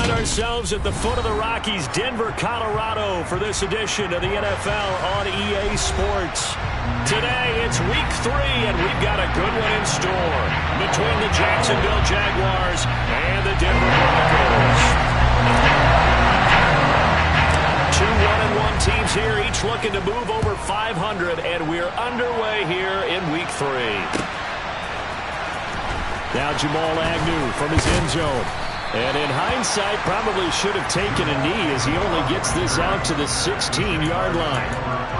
find ourselves at the foot of the Rockies, Denver, Colorado, for this edition of the NFL on EA Sports. Today, it's Week 3, and we've got a good one in store between the Jacksonville Jaguars and the Denver Broncos. Two 1-1 teams here, each looking to move over 500, and we're underway here in Week 3. Now Jamal Agnew from his end zone. And in hindsight, probably should have taken a knee as he only gets this out to the 16-yard line.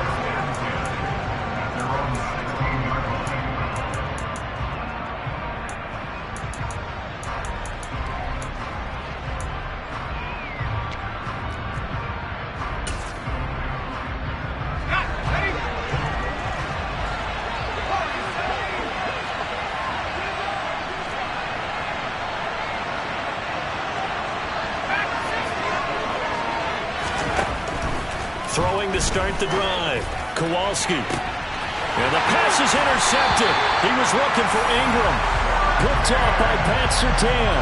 Throwing to start the drive. Kowalski. And the pass is intercepted. He was looking for Ingram. Picked off by Pat Surtain.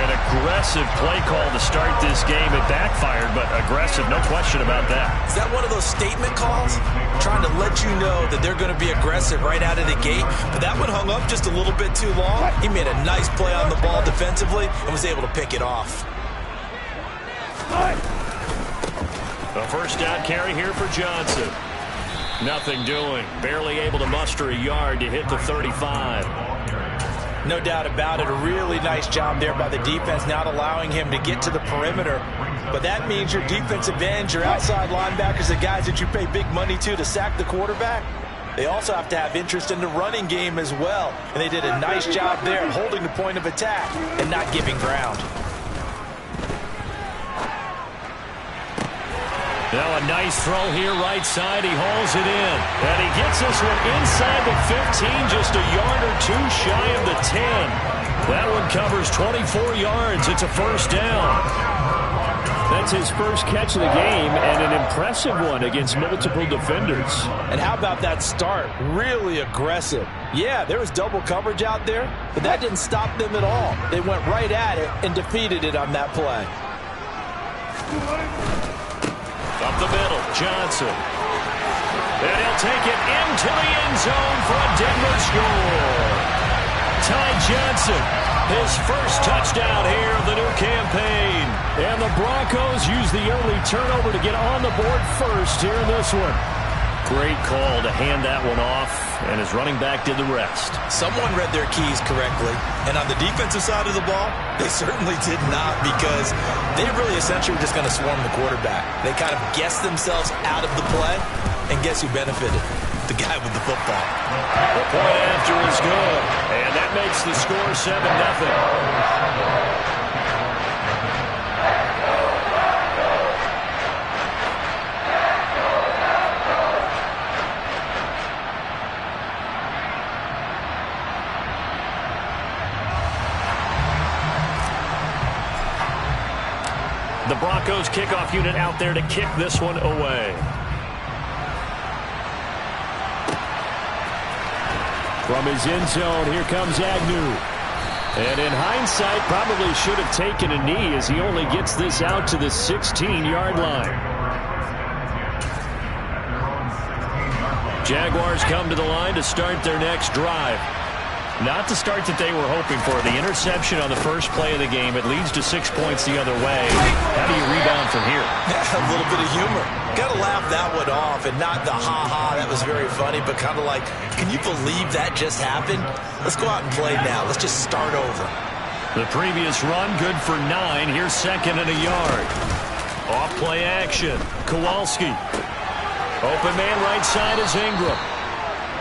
An aggressive play call to start this game. It backfired, but aggressive, no question about that. Is that one of those statement calls? Trying to let you know that they're going to be aggressive right out of the gate. But that one hung up just a little bit too long. He made a nice play on the ball defensively and was able to pick it off. A first down carry here for Johnson. Nothing doing. Barely able to muster a yard to hit the 35. No doubt about it. A really nice job there by the defense, not allowing him to get to the perimeter. But that means your defensive ends, your outside linebackers, the guys that you pay big money to sack the quarterback, they also have to have interest in the running game as well. And they did a nice job there of holding the point of attack and not giving ground. Now a nice throw here right side. He hauls it in. And he gets this one inside the 15, just a yard or two shy of the 10. That one covers 24 yards. It's a first down. That's his first catch of the game, and an impressive one against multiple defenders. And how about that start? Really aggressive. Yeah, there was double coverage out there, but that didn't stop them at all. They went right at it and defeated it on that play. Up the middle, Johnson. And he'll take it into the end zone for a Denver score. Ty Johnson, his first touchdown here of the new campaign. And the Broncos use the early turnover to get on the board first here in this one. Great call to hand that one off, and his running back did the rest. Someone read their keys correctly, and on the defensive side of the ball, they certainly did not, because they really essentially were just going to swarm the quarterback. They kind of guessed themselves out of the play, and guess who benefited? The guy with the football. The point after is good, and that makes the score 7-0. The Broncos kickoff unit out there to kick this one away. From his end zone, here comes Agnew. And in hindsight, probably should have taken a knee as he only gets this out to the 16-yard line. Jaguars come to the line to start their next drive. Not the start that they were hoping for. The interception on the first play of the game. It leads to 6 points the other way. How do you rebound from here? A little bit of humor. Got to laugh that one off, and not the ha-ha, that was very funny, but kind of like, can you believe that just happened? Let's go out and play now. Let's just start over. The previous run, good for 9. Here's second and a yard. Off play action. Kowalski. Open man right side is Ingram.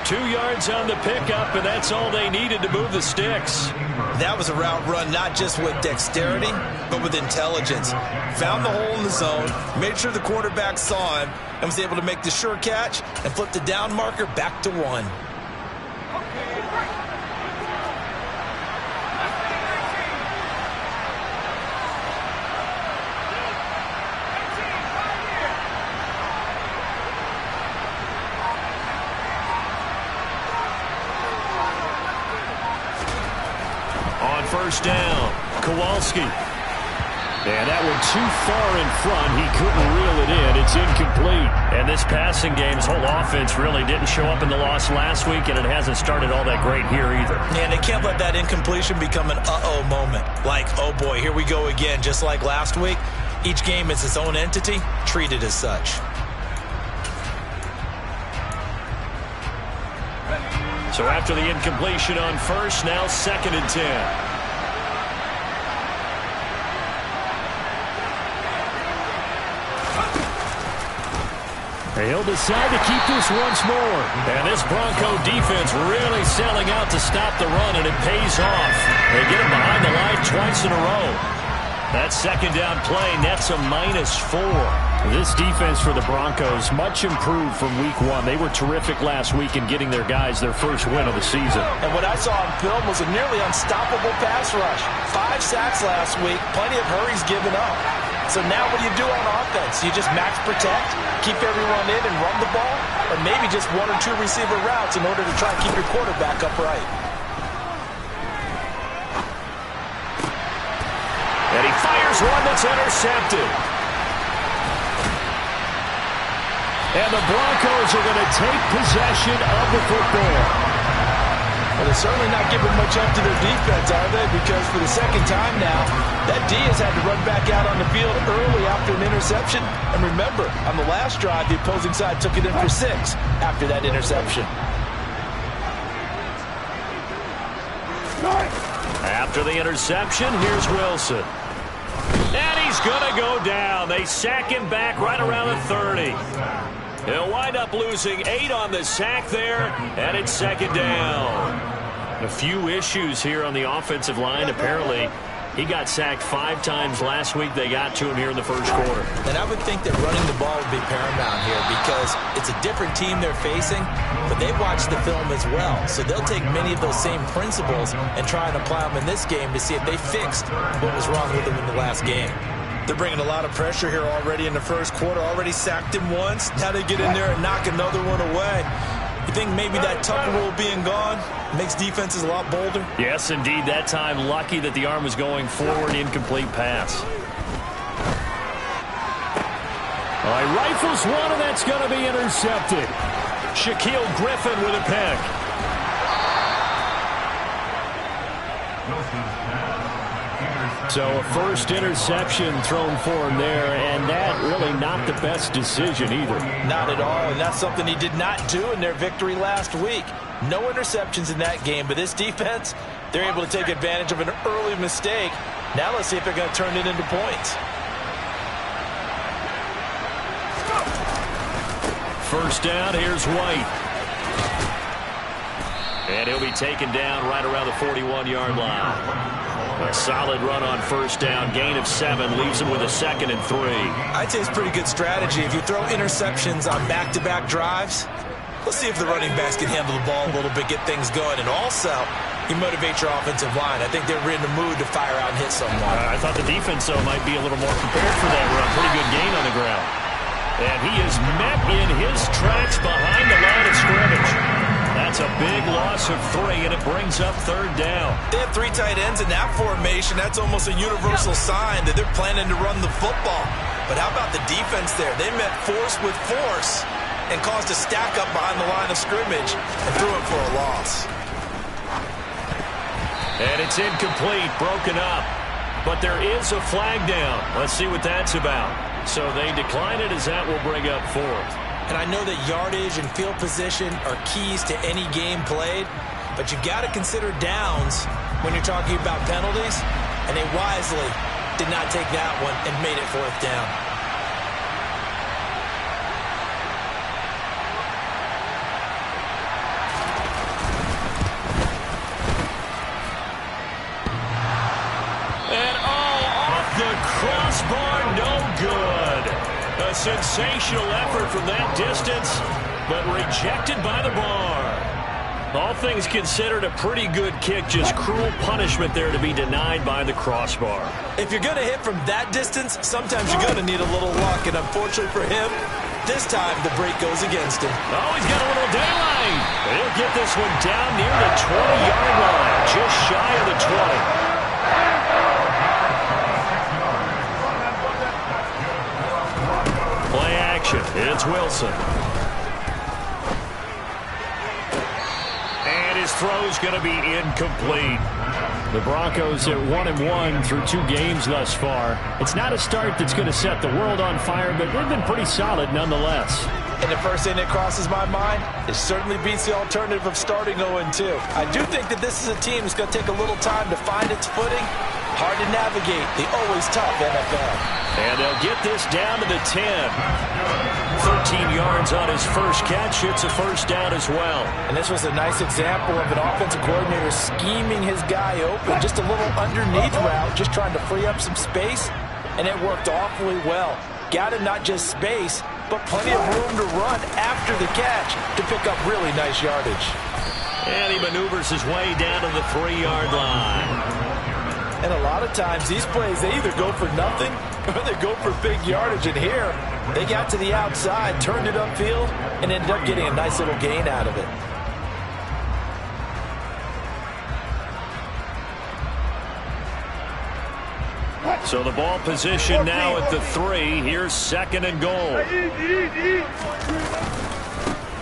2 yards on the pickup, and that's all they needed to move the sticks. That was a route run not just with dexterity, but with intelligence. Found the hole in the zone, made sure the quarterback saw him, and was able to make the sure catch and flip the down marker back to 1. First down, Kowalski. And that one too far in front. He couldn't reel it in. It's incomplete. And this passing game's whole offense really didn't show up in the loss last week, and it hasn't started all that great here either. And they can't let that incompletion become an uh-oh moment. Like, oh boy, here we go again. Just like last week, each game is its own entity, treated as such. So after the incompletion on first, now 2nd and 10. He'll decide to keep this once more. And this Bronco defense really selling out to stop the run, and it pays off. They get him behind the line twice in a row. That 2nd down play nets a -4. This defense for the Broncos, much improved from week 1. They were terrific last week in getting their guys their first win of the season. And what I saw on film was a nearly unstoppable pass rush. 5 sacks last week, plenty of hurries given up. So now what do you do on offense? You just max protect, keep everyone in and run the ball, or maybe just 1 or 2 receiver routes in order to try and keep your quarterback upright. And he fires one that's intercepted. And the Broncos are going to take possession of the football. Well, they're certainly not giving much up to their defense, are they? Because for the 2nd time now, that D has had to run back out on the field early after an interception. And remember, on the last drive, the opposing side took it in for 6 after that interception. After the interception, here's Wilson. And he's going to go down. They sack him back right around the 30. He'll wind up losing 8 on the sack there, and it's 2nd down. A few issues here on the offensive line. Apparently, he got sacked 5 times last week. They got to him here in the first quarter. And I would think that running the ball would be paramount here because it's a different team they're facing, but they watch the film as well. So they'll take many of those same principles and try and apply them in this game to see if they fixed what was wrong with them in the last game. They're bringing a lot of pressure here already in the first quarter. Already sacked him once. Now they get in there and knock another one away. You think maybe that Tucker rule being gone makes defenses a lot bolder? Yes, indeed. That time, lucky that the arm was going forward. Incomplete pass. All right, rifles one, and that's going to be intercepted. Shaquille Griffin with a pick. So a first interception thrown for him there, and that really not the best decision either. Not at all, and that's something he did not do in their victory last week. No interceptions in that game, but this defense, they're able to take advantage of an early mistake. Now let's see if they're going to turn it into points. First down, here's White. And he'll be taken down right around the 41-yard line. A solid run on first down. Gain of 7 leaves him with a 2nd and 3. I'd say it's pretty good strategy. If you throw interceptions on back-to-back drives, let's see if the running backs can handle the ball a little bit, get things going. And also, you motivate your offensive line. I think they're in the mood to fire out and hit someone. I thought the defense, though, might be a little more prepared for that run. Pretty good gain on the ground. And he is met in his tracks behind the line of scrimmage. That's a big loss of 3, and it brings up 3rd down. They have 3 tight ends in that formation. That's almost a universal sign that they're planning to run the football. But how about the defense there? They met force with force and caused a stack up behind the line of scrimmage and threw it for a loss. And it's incomplete, broken up. But there is a flag down. Let's see what that's about. So they decline it as that will bring up 4th. And I know that yardage and field position are keys to any game played, but you've got to consider downs when you're talking about penalties, and they wisely did not take that one and made it 4th down. And off the crossbar, no good. A sensational effort from that distance, but rejected by the bar. All things considered, a pretty good kick, just cruel punishment there to be denied by the crossbar. If you're going to hit from that distance, sometimes you're going to need a little luck, and unfortunately for him, this time the break goes against him. Oh, he's got a little daylight. He'll get this one down near the 20-yard line, just shy of the 20. It's Wilson. And his throw's going to be incomplete. The Broncos at 1-1 through 2 games thus far. It's not a start that's going to set the world on fire, but they've been pretty solid nonetheless. And the first thing that crosses my mind, it certainly beats the alternative of starting 0-2. I do think that this is a team that's going to take a little time to find its footing. Hard to navigate the always tough NFL. And they'll get this down to the 10. 13 yards on his first catch. It's a first down as well. And this was a nice example of an offensive coordinator scheming his guy open. Just a little underneath route, just trying to free up some space. And it worked awfully well. Got him not just space, but plenty of room to run after the catch to pick up really nice yardage. And he maneuvers his way down to the 3-yard line. And a lot of times these plays, they either go for nothing or they go for big yardage. And here, they got to the outside, turned it upfield, and ended up getting a nice little gain out of it. So the ball position now at the 3. Here's 2nd and goal.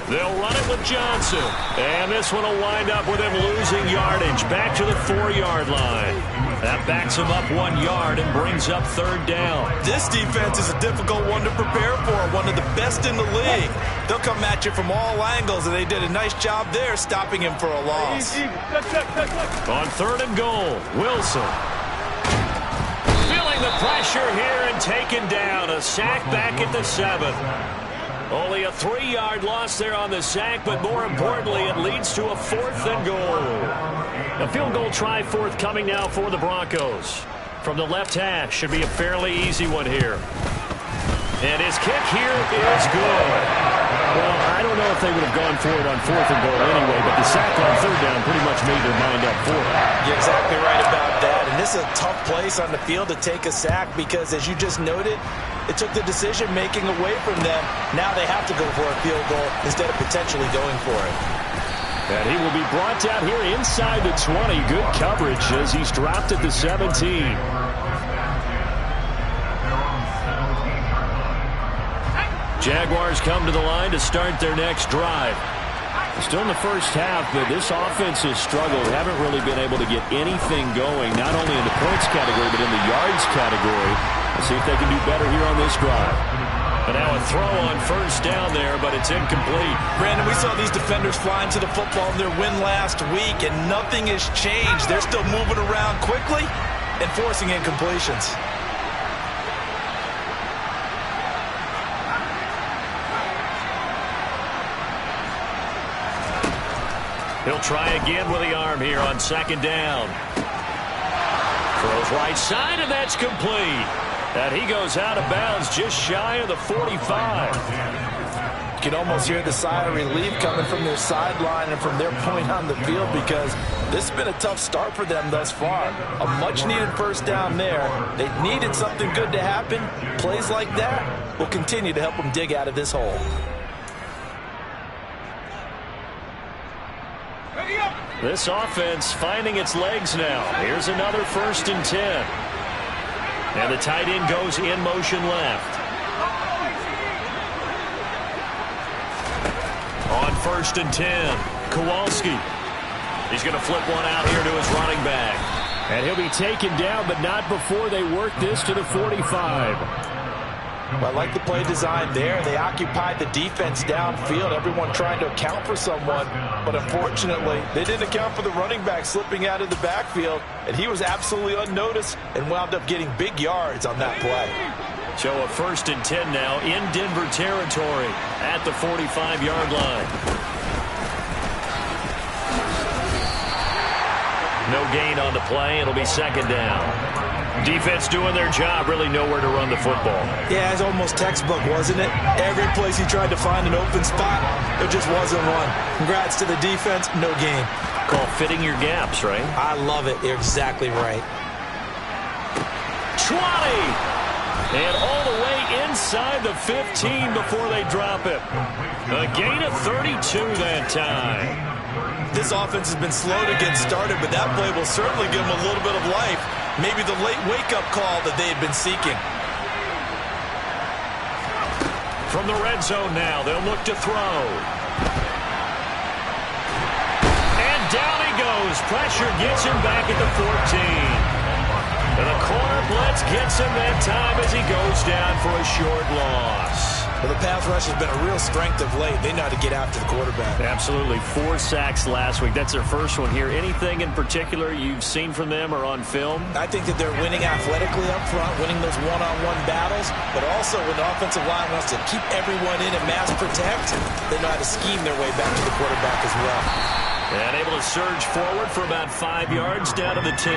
They'll run it with Johnson. And this one will wind up with him losing yardage. Back to the 4-yard line. That backs him up 1 yard and brings up 3rd down. This defense is a difficult one to prepare for. One of the best in the league. They'll come at you from all angles, and they did a nice job there stopping him for a loss. On 3rd and goal, Wilson. Feeling the pressure here and taken down. A sack back at the 7. Only a 3-yard loss there on the sack, but more importantly, it leads to a 4th and goal. A field goal try forthcoming now for the Broncos. From the left hash, should be a fairly easy one here. And his kick here is good. Well, I don't know if they would have gone for it on 4th and goal anyway, but the sack on 3rd down pretty much made their mind up for it. You're exactly right about that. And this is a tough place on the field to take a sack because, as you just noted, it took the decision-making away from them. Now they have to go for a field goal instead of potentially going for it. And he will be brought down here inside the 20. Good coverage as he's dropped at the 17. Jaguars come to the line to start their next drive. Still in the first half, but this offense has struggled. Haven't really been able to get anything going, not only in the points category, but in the yards category. Let's see if they can do better here on this drive. But now a throw on 1st down there, but it's incomplete. Brandon, we saw these defenders flying to the football in their win last week, and nothing has changed. They're still moving around quickly and forcing incompletions. He'll try again with the arm here on 2nd down. Throws right side, and that's complete. And he goes out of bounds just shy of the 45. You can almost hear the sigh of relief coming from their sideline and from their point on the field because this has been a tough start for them thus far. A much-needed 1st down there. They needed something good to happen. Plays like that will continue to help them dig out of this hole. This offense finding its legs now. Here's another 1st and 10. And the tight end goes in motion left. On 1st and 10, Kowalski. He's going to flip one out here to his running back. And he'll be taken down, but not before they work this to the 45. I like the play design there. They occupied the defense downfield, everyone trying to account for someone. But unfortunately, they didn't account for the running back slipping out of the backfield. And he was absolutely unnoticed and wound up getting big yards on that play. So a 1st and 10 now in Denver territory at the 45-yard line. No gain on the play. It'll be 2nd down. Defense doing their job, really nowhere to run the football. Yeah, it's almost textbook, wasn't it? Every place he tried to find an open spot, there just wasn't one. Congrats to the defense, no gain. Called fitting your gaps, right? I love it. You're exactly right. 20! And all the way inside the 15 before they drop it. A gain of 32 that time. This offense has been slow to get started, but that play will certainly give them a little bit of life. Maybe the late wake-up call that they had been seeking. From the red zone now, they'll look to throw. And down he goes. Pressure gets him back at the 14. And the corner blitz gets him that time as he goes down for a short loss. Well, the pass rush has been a real strength of late. They know how to get after the quarterback. Absolutely. 4 sacks last week. That's their first one here. Anything in particular you've seen from them or on film? I think that they're winning athletically up front, winning those one-on-one battles, but also when the offensive line wants to keep everyone in and mass protect, they know how to scheme their way back to the quarterback as well. And able to surge forward for about 5 yards down to the 10.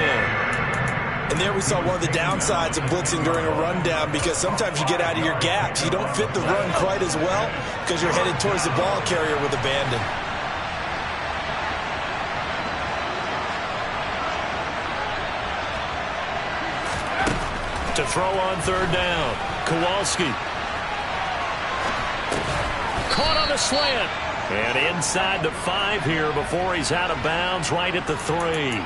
And there we saw one of the downsides of blitzing during a rundown, because sometimes you get out of your gaps. You don't fit the run quite as well because you're headed towards the ball carrier with abandon. To throw on third down, Kowalski. Caught on the slant. And inside the 5 here before he's out of bounds, right at the 3.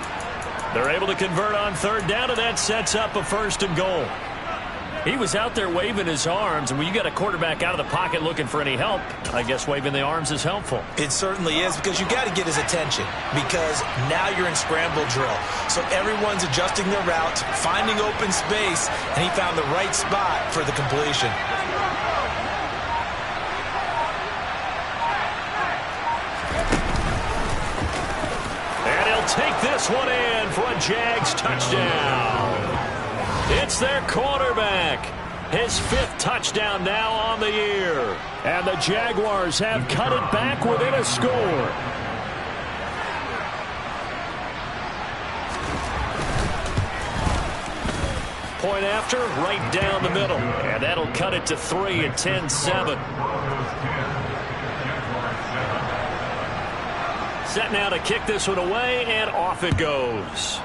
They're able to convert on third down, and that sets up a 1st and goal. He was out there waving his arms, and when you got a quarterback out of the pocket looking for any help, I guess waving the arms is helpful. It certainly is, because you got to get his attention, because now you're in scramble drill. So everyone's adjusting their route, finding open space, and he found the right spot for the completion. Take this one in for a Jags touchdown. It's their quarterback. His 5th touchdown now on the year. And the Jaguars have cut it back within a score. Point after, right down the middle. And that'll cut it to 3 at 10-7. Set now to kick this one away, and off it goes.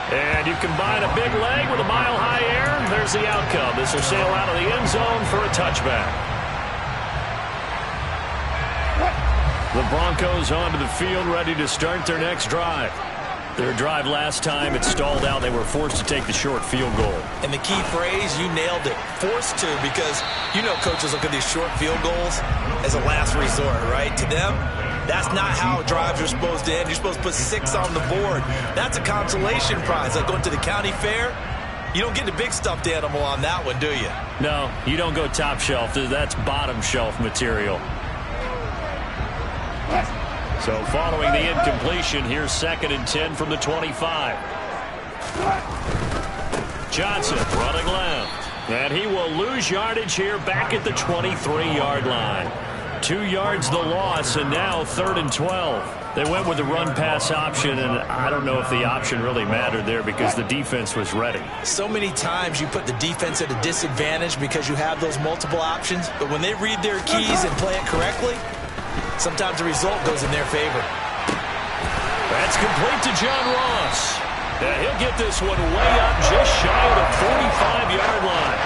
And you combine a big leg with a mile-high air, there's the outcome. This will sail out of the end zone for a touchback. The Broncos onto the field, ready to start their next drive. Their drive last time, it stalled out. They were forced to take the short field goal. And the key phrase, you nailed it, forced to, because you know coaches look at these short field goals as a last resort, right? To them, that's not how drives are supposed to end. You're supposed to put 6 on the board. That's a consolation prize. Like going to the county fair, you don't get the big stuffed animal on that one, do you? No, you don't go top shelf. That's bottom shelf material. So following the incompletion, here's 2nd and 10 from the 25. Johnson running left. And he will lose yardage here back at the 23-yard line. 2 yards the loss, and now 3rd and 12. They went with the run-pass option, and I don't know if the option really mattered there because the defense was ready. So many times you put the defense at a disadvantage because you have those multiple options, but when they read their keys and play it correctly, sometimes the result goes in their favor. That's complete to John Ross. And he'll get this one way up just shy of the 45-yard line.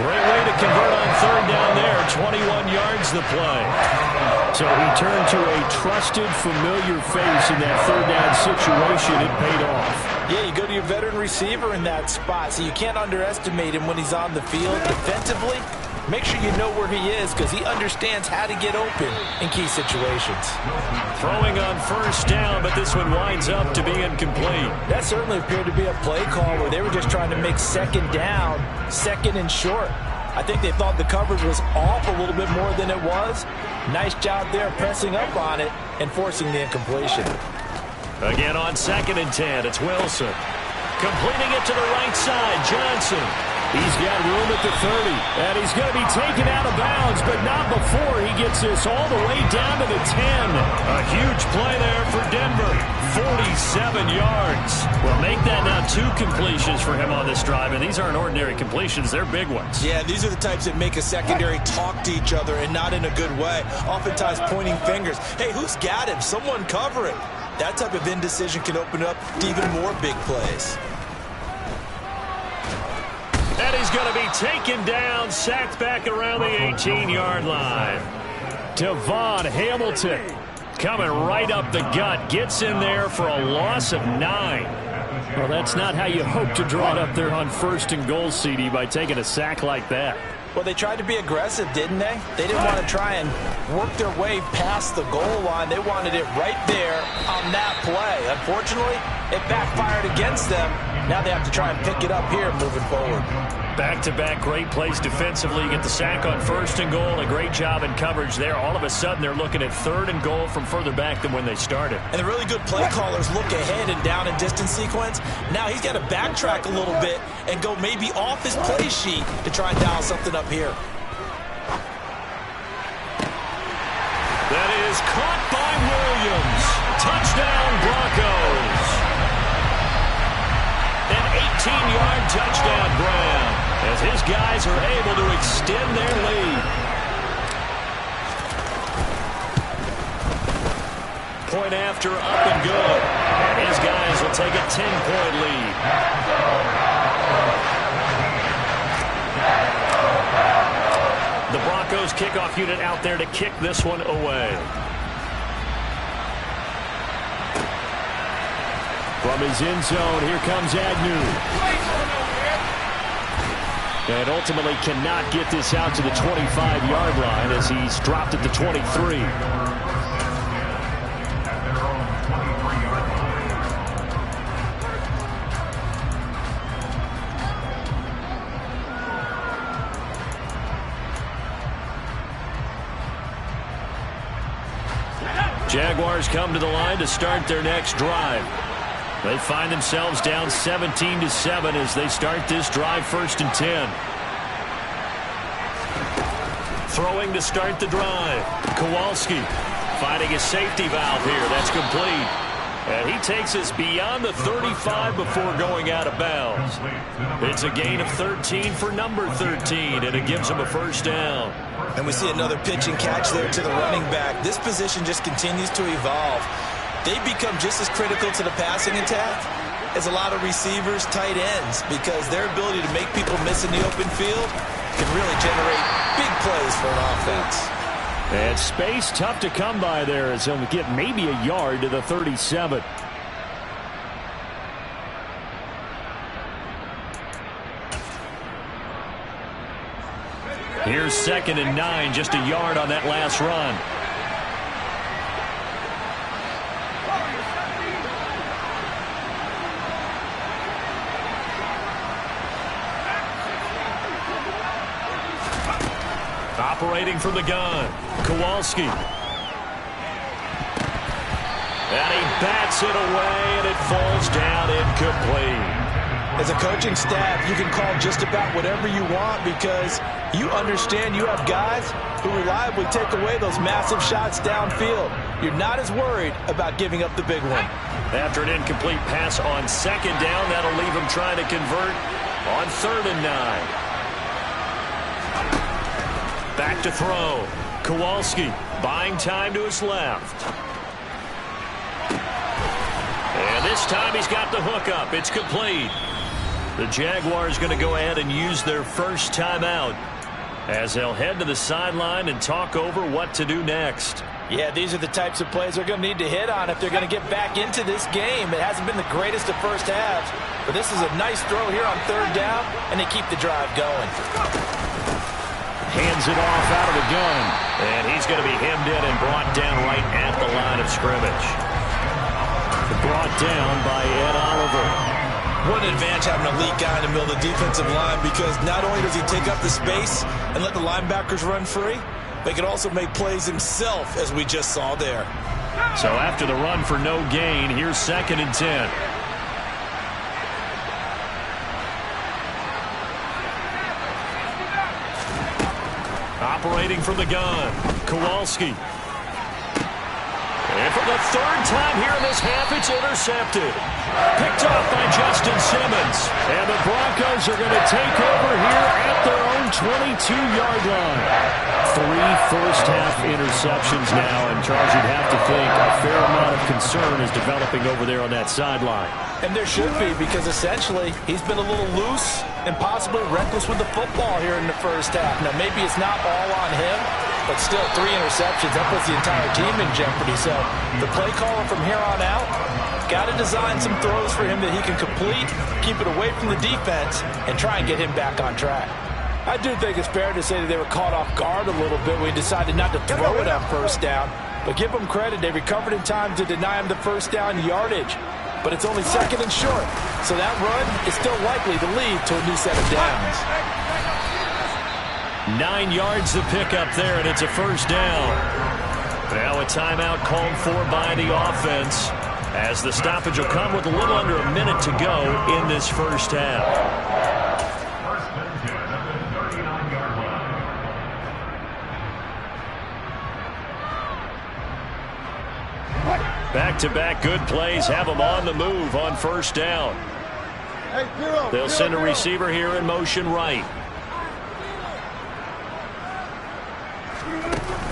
Great way to convert on third down there. 21 yards the play. So he turned to a trusted, familiar face in that third down situation. It paid off. Yeah, you go to your veteran receiver in that spot, so you can't underestimate him when he's on the field defensively. Make sure you know where he is, because he understands how to get open in key situations. Throwing on first down, but this one winds up to be incomplete. That certainly appeared to be a play call where they were just trying to make 2nd down, 2nd and short. I think they thought the coverage was off a little bit more than it was. Nice job there pressing up on it and forcing the incompletion. Again on 2nd and 10, it's Wilson. Completing it to the right side, Johnson. He's got room at the 30, and he's going to be taken out of bounds, but not before he gets this all the way down to the 10. A huge play there for Denver, 47 yards. Well, make that now 2 completions for him on this drive, and these aren't ordinary completions. They're big ones. Yeah, these are the types that make a secondary talk to each other, and not in a good way. Oftentimes pointing fingers. Hey, who's got him? Someone cover it. That type of indecision can open up to even more big plays. And he's going to be taken down, sacked back around the 18-yard line. Devon Hamilton coming right up the gut, gets in there for a loss of 9. Well, that's not how you hope to draw it up there on 1st and goal, CD, by taking a sack like that. Well, they tried to be aggressive, didn't they? They didn't want to try and work their way past the goal line. They wanted it right there on that play. Unfortunately, it backfired against them. Now they have to try and pick it up here moving forward. Back-to-back great plays defensively. You get the sack on 1st and goal. A great job in coverage there. All of a sudden, they're looking at 3rd and goal from further back than when they started. And the really good play callers look ahead and down and distance sequence. Now he's got to backtrack a little bit and go maybe off his play sheet to try and dial something up here. That is caught by Williams. Touchdown, Broncos. An 18-yard touchdown grab as his guys are able to extend their lead. Point after, up and good. And his guys will take a 10-point lead. The Broncos kickoff unit out there to kick this one away. From his end zone, here comes Agnew. And ultimately cannot get this out to the 25-yard line as he's dropped at the 23. Jaguars come to the line to start their next drive. They find themselves down 17-7 as they start this drive, 1st and 10. Throwing to start the drive. Kowalski finding a safety valve here. That's complete. And he takes us beyond the 35 before going out of bounds. It's a gain of 13 for number 13, and it gives him a 1st down. And we see another pitch and catch there to the running back. This position just continues to evolve. They become just as critical to the passing attack as a lot of receivers, tight ends, because their ability to make people miss in the open field can really generate big plays for an offense. And space tough to come by there as he'll get maybe a yard to the 37. Here's 2nd and 9, just a yard on that last run. Operating from the gun, Kowalski. And he bats it away, and it falls down incomplete. As a coaching staff, you can call just about whatever you want because you understand you have guys who reliably take away those massive shots downfield. You're not as worried about giving up the big one. After an incomplete pass on 2nd down, that'll leave him trying to convert on 3rd and 9. Back to throw. Kowalski buying time to his left. And this time he's got the hook up. It's complete. The Jaguars going to go ahead and use their 1st timeout as they'll head to the sideline and talk over what to do next. Yeah, these are the types of plays they're going to need to hit on if they're going to get back into this game. It hasn't been the greatest of first halves, but this is a nice throw here on 3rd down, and they keep the drive going. Hands it off out of the gun. And he's going to be hemmed in and brought down right at the line of scrimmage. Brought down by Ed Oliver. What an advantage having an elite guy in the middle of the defensive line because not only does he take up the space and let the linebackers run free, but he can also make plays himself, as we just saw there. So after the run for no gain, here's 2nd and 10. Operating from the gun, Kowalski. And for the 3rd time here in this half, it's intercepted. Picked off by Justin Simmons. And the Broncos are going to take over here at their own 22-yard line. 3 first-half interceptions now, and Charles, you'd have to think a fair amount of concern is developing over there on that sideline. And there should be, because essentially he's been a little loose and possibly reckless with the football here in the first half. Now, maybe it's not all on him, but still 3 interceptions. That puts the entire team in jeopardy. So the play caller from here on out Got to design some throws for him that he can complete, keep it away from the defense, and try and get him back on track. I do think it's fair to say that they were caught off guard a little bit when he decided not to throw it on first down. But give them credit, they recovered in time to deny him the first down yardage. But it's only second and short, so that run is still likely to lead to a new set of downs. 9 yards to pick up there, and it's a first down. Now a timeout called for by the offense, as the stoppage will come with a little under a minute to go in this first half. Back-to-back good plays have them on the move on first down. They'll send a receiver here in motion right.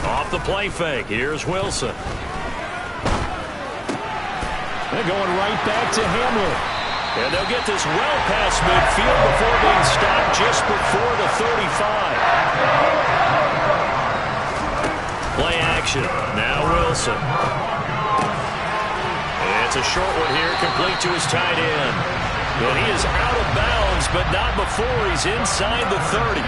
Off the play fake, here's Wilson. They're going right back to Hamler. And they'll get this well past midfield before being stopped just before the 35. Play action, now Wilson. It's a short one here, complete to his tight end. And he is out of bounds, but not before he's inside the 30.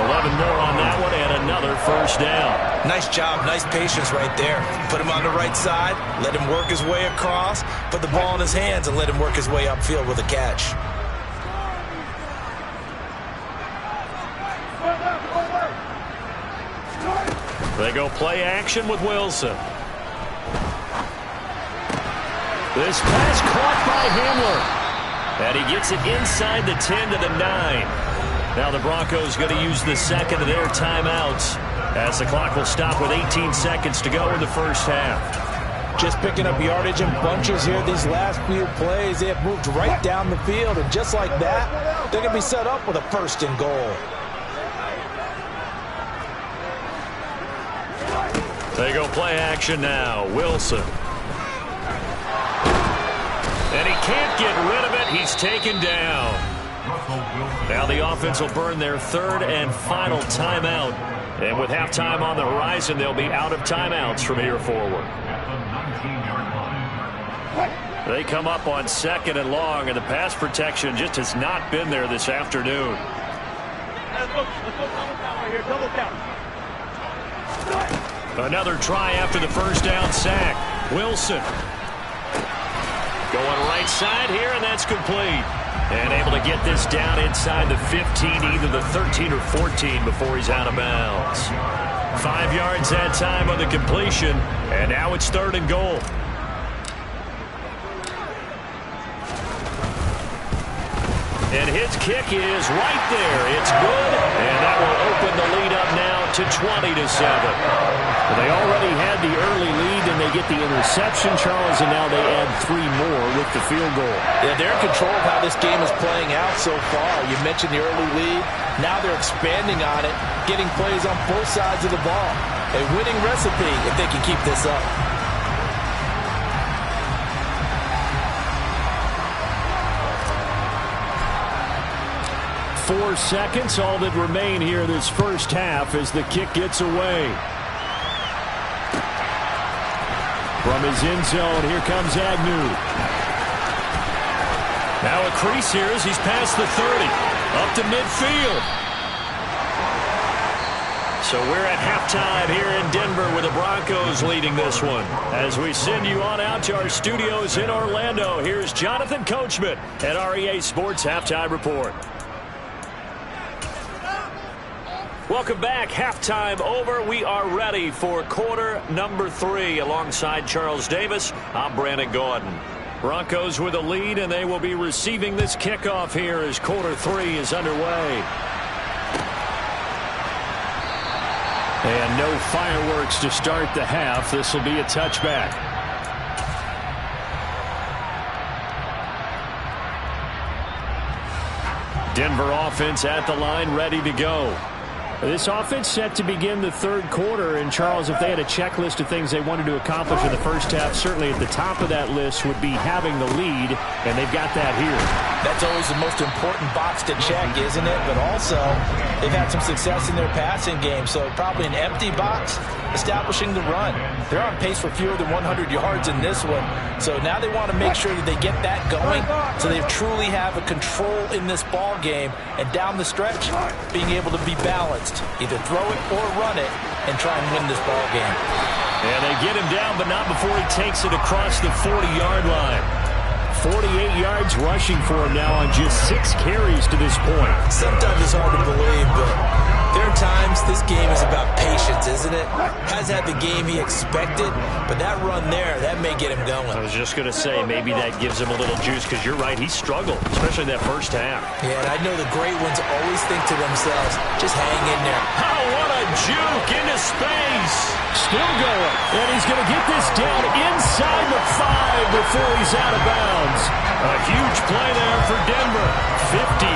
11 more on that one, and another first down. Nice job, nice patience right there. Put him on the right side, let him work his way across, put the ball in his hands, and let him work his way upfield with a catch. They go play action with Wilson. This pass caught by Hamler. And he gets it inside the 10 to the 9. Now the Broncos going to use the second of their timeouts, as the clock will stop with 18 seconds to go in the first half. Just picking up yardage in bunches here these last few plays. They have moved right down the field, and just like that, they're going to be set up with a first and goal. They go play action now. Wilson. And he can't get rid of it. He's taken down. Now the offense will burn their third and final timeout. And with halftime on the horizon, they'll be out of timeouts from here forward. They come up on second and long, and the pass protection just has not been there this afternoon. Another try after the first down sack. Wilson. Going right side here, and that's complete. And able to get this down inside the 15, either the 13 or 14 before he's out of bounds. 5 yards that time on the completion, and now it's third and goal. And his kick is right there. It's good, and that will open the lead up now to 20-7. They already had the early lead, and they get the interception, Charles, and now they add 3 more with the field goal. Yeah, they're in control of how this game is playing out so far. You mentioned the early lead. Now they're expanding on it, getting plays on both sides of the ball. A winning recipe if they can keep this up. Four seconds, all that remain here this first half as the kick gets away. From his end zone, here comes Agnew. Now a crease here as he's past the 30, up to midfield. So we're at halftime here in Denver with the Broncos leading this one. As we send you on out to our studios in Orlando, here's Jonathan Coachman at REA Sports Halftime Report. Welcome back. Halftime over. We are ready for quarter number 3. Alongside Charles Davis, I'm Brandon Gordon. Broncos with a lead, and they will be receiving this kickoff here as quarter 3 is underway. And no fireworks to start the half. This will be a touchback. Denver offense at the line, ready to go. This offense set to begin the third quarter, and Charles, if they had a checklist of things they wanted to accomplish in the first half, certainly at the top of that list would be having the lead, and they've got that here. That's always the most important box to check, isn't it? But also, they've had some success in their passing game, so probably an empty box establishing the run. They're on pace for fewer than 100 yards in this one, so now they want to make sure that they get that going so they truly have a control in this ball game, and down the stretch, being able to be balanced. Either throw it or run it and try and win this ball game. And they get him down, but not before he takes it across the 40-yard line. 48 yards rushing for him now on just 6 carries to this point. Sometimes it's hard to believe, but there are times this game is about patience, isn't it? Has had the game he expected, but that run there, that may get him going. I was just going to say, maybe that gives him a little juice, because you're right, he struggled, especially that first half. Yeah, and I know the great ones always think to themselves, just hang in there. Oh, what a juke into space. Still going, and he's going to get this down inside the 5 before he's out of bounds. A huge play there for Denver. 53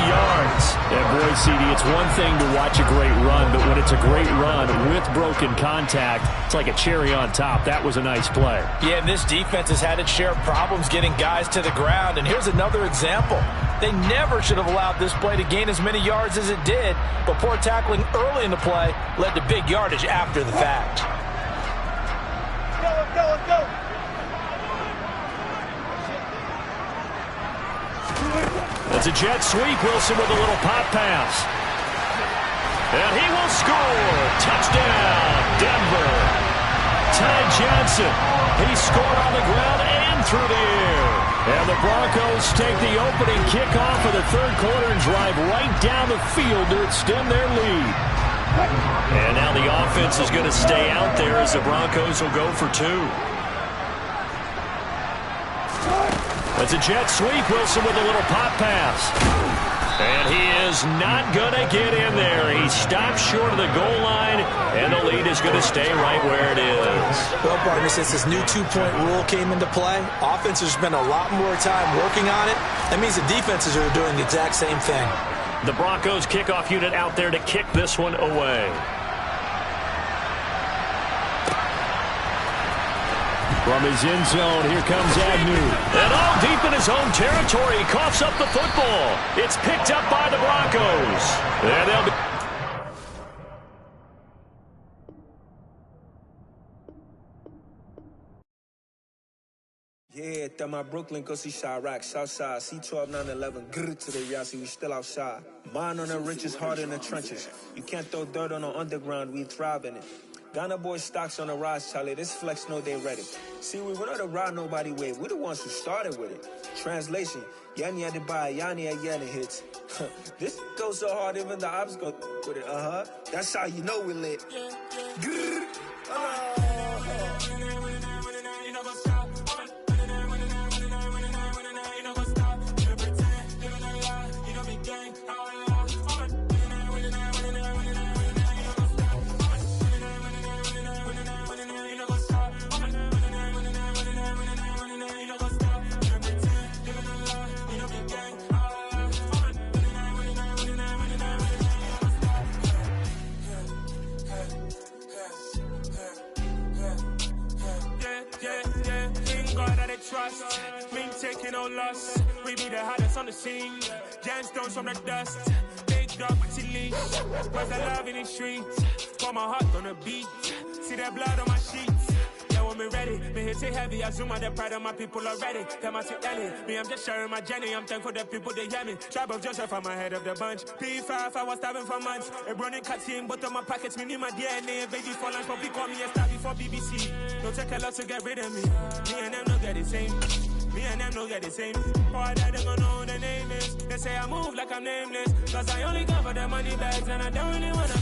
yards. And boy, CD, it's one thing to watch a great run, but when it's a great run with broken contact, it's like a cherry on top. That was a nice play. Yeah, and this defense has had its share of problems getting guys to the ground. And here's another example. They never should have allowed this play to gain as many yards as it did, but poor tackling early in the play led to big yardage after the fact. Let's go. It's a jet sweep. Wilson with a little pop pass. And he will score. Touchdown, Denver. Ty Johnson. He scored on the ground and through the air. And the Broncos take the opening kickoff of the third quarter and drive right down the field to extend their lead. And now the offense is going to stay out there as the Broncos will go for 2. It's a jet sweep. Wilson with a little pop pass. And he is not going to get in there. He stops short of the goal line, and the lead is going to stay right where it is. Well, partner, since this new 2-point rule came into play, offenses spend a lot more time working on it. That means the defenses are doing the exact same thing. The Broncos kickoff unit out there to kick this one away. From his end zone, here comes Agnew. And all deep in his own territory, he coughs up the football. It's picked up by the Broncos. And they'll be... Yeah, that my Brooklyn, go see Chirac, Southside, C12, 911, grrr to the Yassi, we still outside. Mine on the riches, hard in the trenches. You can't throw dirt on the underground, we thrive in it. Ghana boys stocks on the rise, Charlie. This flex know they ready. See, we not to ride nobody wave. We the ones who started with it. Translation: Yanni had to buy Yanni at Yanni hits. This goes so hard, even the ops go with it. That's how you know we lit. Trust, me taking no loss. We be the hottest on the scene. Gemstones from the dust. Big dog with leash. Where's the love in the streets? Pour my heart on the beat. See that blood on my sheets. Yeah, when me ready, me hit it heavy. I zoom out the pride of my people already. Tell my sweet Ellie, me I'm just sharing my journey. I'm thankful that people they hear me. Tribe of Joseph, I'm ahead of the bunch. P5, I was starving for months. A running cut team, but on my pockets, me need my DNA. Baby for lunch, but call me a star before BBC. Don't take a lot to get rid of me. Me and them don't get the same. Me and them don't get the same. Boy, that they gonna know who the name is. They say I move like I'm nameless. Cause I only cover the money bags and I don't really wanna